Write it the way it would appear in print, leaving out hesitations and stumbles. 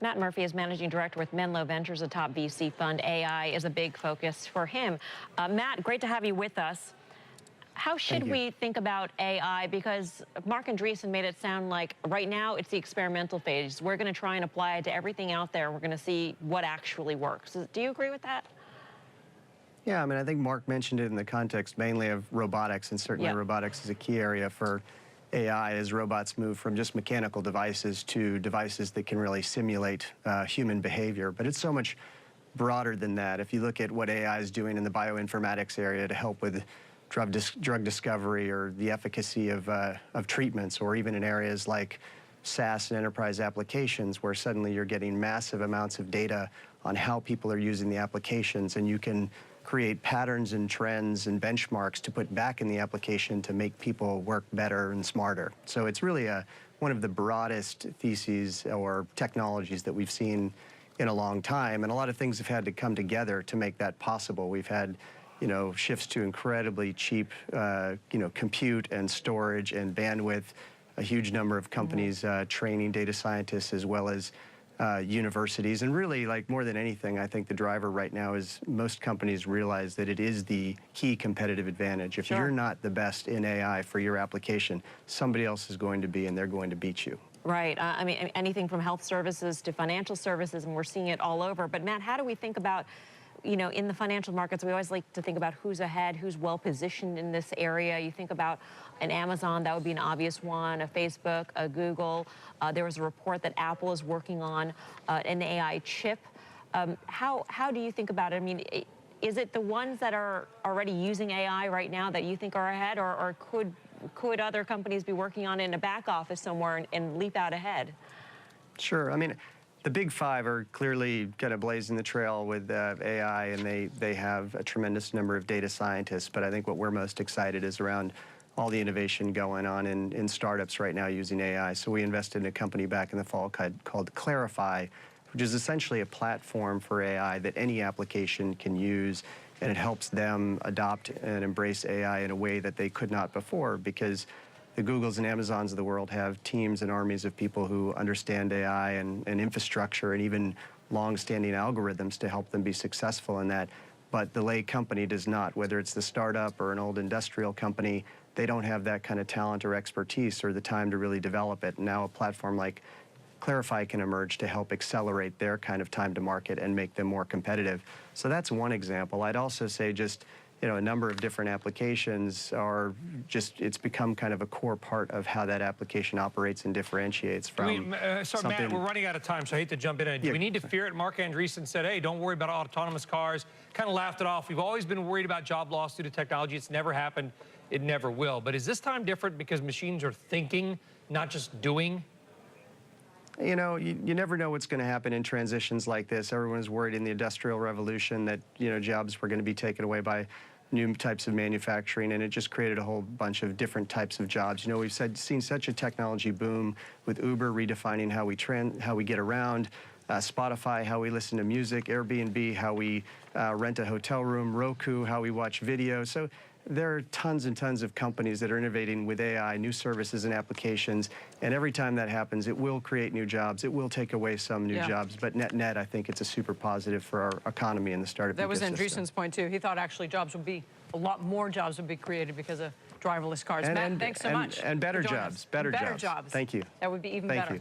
Matt Murphy is managing director with Menlo Ventures, a top VC fund. AI is a big focus for him. Matt, great to have you with us. How should we think about AI? Because Mark Andreessen made it sound like right now it's the experimental phase. We're going to try and apply it to everything out there. We're going to see what actually works. Do you agree with that? Yeah, I mean, I think Mark mentioned it in the context mainly of robotics, and certainly robotics is a key area for AI as robots move from just mechanical devices to devices that can really simulate human behavior. But it's so much broader than that. If you look at what AI is doing in the bioinformatics area to help with drug discovery or the efficacy of treatments, or even in areas like SaaS and enterprise applications where suddenly you're getting massive amounts of data on how people are using the applications, and you can create patterns and trends and benchmarks to put back in the application to make people work better and smarter. So it's really one of the broadest theses or technologies that we've seen in a long time, and a lot of things have had to come together to make that possible. We've had shifts to incredibly cheap, compute and storage and bandwidth, a huge number of companies training data scientists as well as universities. And really, like more than anything, I think the driver right now is most companies realize that it is the key competitive advantage. If you're not the best in AI for your application, somebody else is going to be, and they're going to beat you. Right. I mean, anything from health services to financial services, and we're seeing it all over. But Matt, how do we think about, in the financial markets, we always like to think about who's ahead, who's well positioned in this area. You think about an Amazon, that would be an obvious one, a Facebook, a Google. There was a report that Apple is working on an AI chip. How do you think about it? I mean, is it the ones that are already using AI right now that you think are ahead, or could other companies be working on it in a back office somewhere and leap out ahead? Sure. I mean, the big five are clearly kind of blazing the trail with AI, and they have a tremendous number of data scientists. But I think what we're most excited is around all the innovation going on in startups right now using AI. So we invested in a company back in the fall called Clarify, which is essentially a platform for AI that any application can use, and it helps them adopt and embrace AI in a way that they could not before, because the Googles and Amazons of the world have teams and armies of people who understand AI and infrastructure and even long-standing algorithms to help them be successful in that. But the lay company does not. Whether it's the startup or an old industrial company, they don't have that kind of talent or expertise or the time to really develop it. And now a platform like Clarify can emerge to help accelerate their kind of time to market and make them more competitive. So that's one example. I'd also say just a number of different applications are it's become kind of a core part of how that application operates and differentiates from sorry, Matt, we're running out of time, so I hate to jump in. Do we need to fear it? Mark Andreessen said, hey, don't worry about autonomous cars. Kind of laughed it off. We've always been worried about job loss due to technology. It's never happened. It never will. But is this time different because machines are thinking, not just doing? You never know what's going to happen in transitions like this. Everyone's worried in the Industrial Revolution that, jobs were going to be taken away by new types of manufacturing, and it just created a whole bunch of different types of jobs. We've seen such a technology boom with Uber redefining how we get around, Spotify, how we listen to music, Airbnb, how we rent a hotel room, Roku, how we watch video. So there are tons and tons of companies that are innovating with AI, new services and applications, and every time that happens, it will create new jobs. It will take away some new jobs, but net, I think it's a super positive for our economy and the startup ecosystem. That was Andreessen's point, too. He thought actually a lot more jobs would be created because of driverless cars. Matt, thanks so much. And better jobs. Better jobs. Thank you. That would be even better. Thank you.